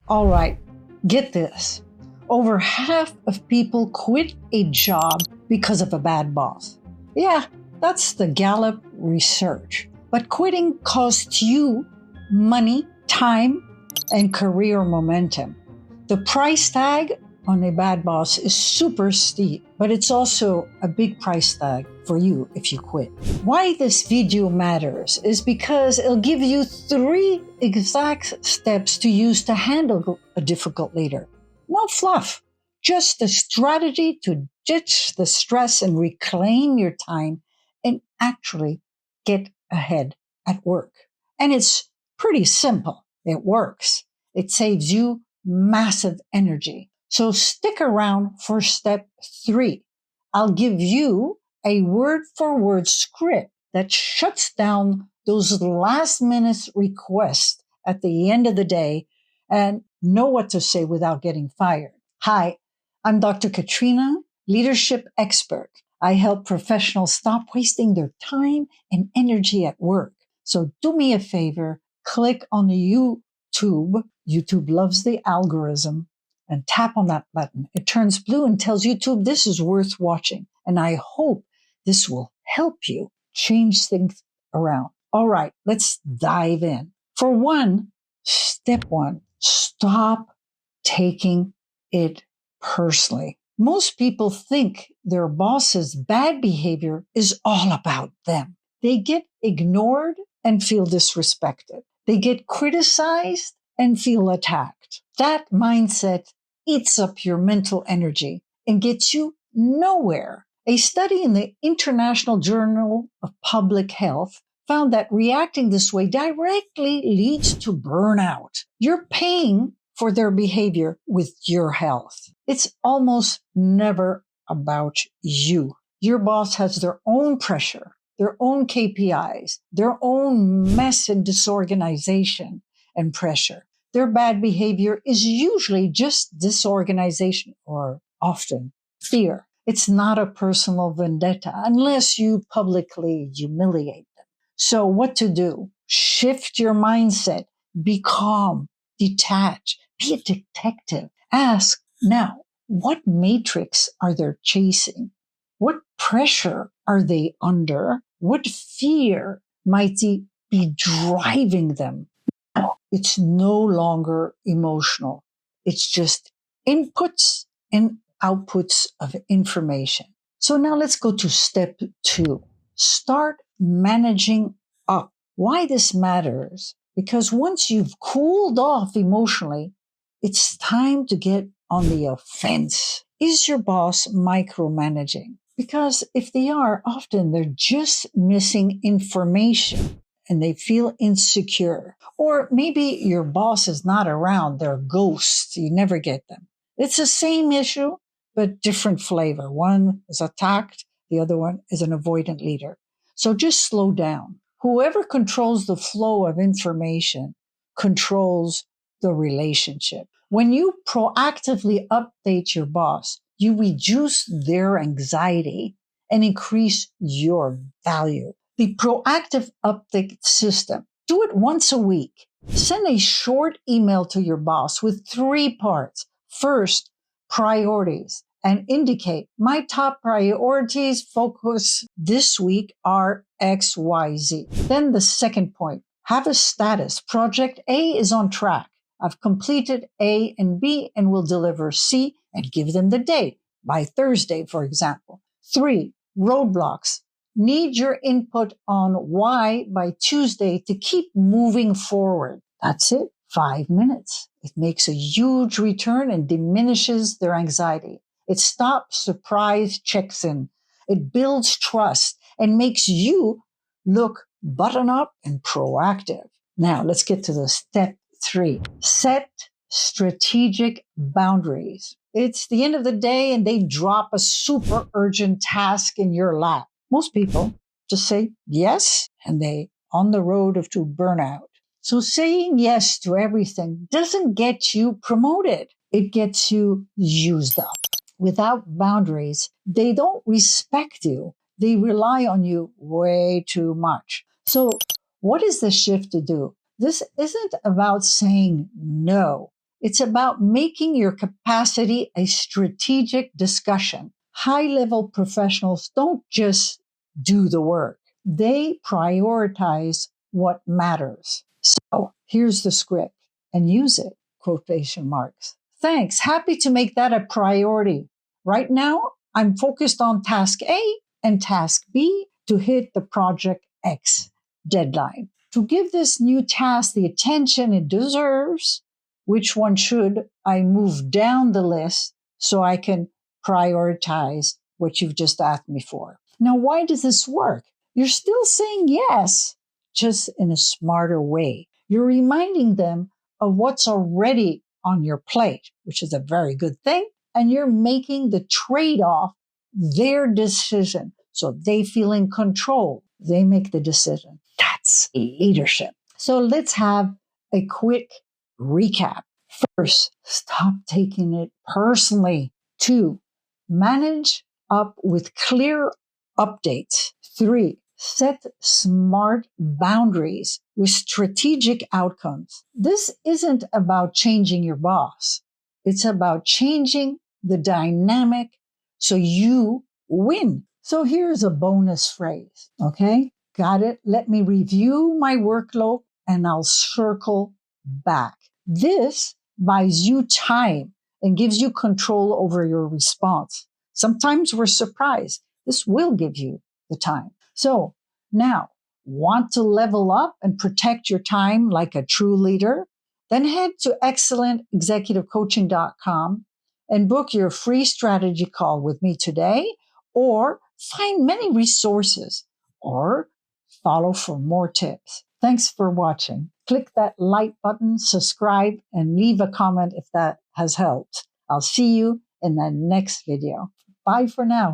All right, get this. Over half of people quit a job because of a bad boss. Yeah, that's the Gallup research. But quitting costs you money, time, and career momentum. The price tag on a bad boss is super steep, but it's also a big price tag for you if you quit. Why this video matters is because it'll give you 3 exact steps to use to handle a difficult leader. No fluff, just the strategy to ditch the stress and reclaim your time and actually get ahead at work. And it's pretty simple. It works. It saves you massive energy. So stick around for step 3. I'll give you a word-for-word script that shuts down those last-minute requests at the end of the day and know what to say without getting fired. Hi, I'm Dr. Katrina, leadership expert. I help professionals stop wasting their time and energy at work. So do me a favor, click on the YouTube. YouTube loves the algorithm, and tap on that button. It turns blue and tells YouTube this is worth watching. And I hope this will help you change things around. All right, let's dive in. For step 1, stop taking it personally. Most people think their boss's bad behavior is all about them. They get ignored and feel disrespected. They get criticized and feel attacked. That mindset eats up your mental energy and gets you nowhere. A study in the International Journal of Public Health found that reacting this way directly leads to burnout. You're paying for their behavior with your health. It's almost never about you. Your boss has their own pressure, their own KPIs, their own mess and disorganization and pressure. Their bad behavior is usually just disorganization or often fear. It's not a personal vendetta unless you publicly humiliate them. So what to do? Shift your mindset. Be calm, detach, be a detective. Ask, now, what matrix are they chasing? What pressure are they under? What fear might be driving them? It's no longer emotional. It's just inputs and outputs of information. So now let's go to step 2. Start managing up. Why this matters? Because once you've cooled off emotionally, it's time to get on the offense. Is your boss micromanaging? Because if they are, often they're just missing information and they feel insecure. Or maybe your boss is not around, they're ghosts, you never get them. It's the same issue, but different flavor. One is attacked, the other one is an avoidant leader. So just slow down. Whoever controls the flow of information controls the relationship. When you proactively update your boss, you reduce their anxiety and increase your value. The proactive update system. Do it once a week. Send a short email to your boss with 3 parts. First, priorities, and indicate my top priorities focus this week are XYZ. Then the second point, have a status. Project A is on track. I've completed A and B and will deliver C and give them the date by Thursday, for example. 3, roadblocks. Need your input on why by Tuesday to keep moving forward. That's it. 5 minutes. It makes a huge return and diminishes their anxiety. It stops surprise checks in. It builds trust and makes you look button up and proactive. Now let's get to the step 3. Set strategic boundaries. It's the end of the day and they drop a super urgent task in your lap. Most people just say yes, and they on the road to burnout. So saying yes to everything doesn't get you promoted. It gets you used up. Without boundaries, they don't respect you. They rely on you way too much. So what is the shift to do? This isn't about saying no. It's about making your capacity a strategic discussion. High-level professionals don't just do the work. They prioritize what matters. So here's the script and use it, quotation marks. Thanks. Happy to make that a priority. Right now, I'm focused on task A and task B to hit the project X deadline. To give this new task the attention it deserves, which one should I move down the list so I can prioritize what you've just asked me for? Now, why does this work? You're still saying yes, just in a smarter way. You're reminding them of what's already on your plate, which is a very good thing. And you're making the trade-off their decision. So they feel in control. They make the decision. That's leadership. So let's have a quick recap. First, stop taking it personally. 2, manage up with clear updates. 3, set smart boundaries with strategic outcomes. This isn't about changing your boss. It's about changing the dynamic so you win. So here's a bonus phrase. Okay, got it? Let me review my workload and I'll circle back. This buys you time and gives you control over your response. Sometimes we're surprised. This will give you the time. So now, want to level up and protect your time like a true leader? Then head to excellentexecutivecoaching.com and book your free strategy call with me today, or find many resources, or follow for more tips. Thanks for watching. Click that like button, subscribe, and leave a comment if that has helped. I'll see you in the next video. Bye for now.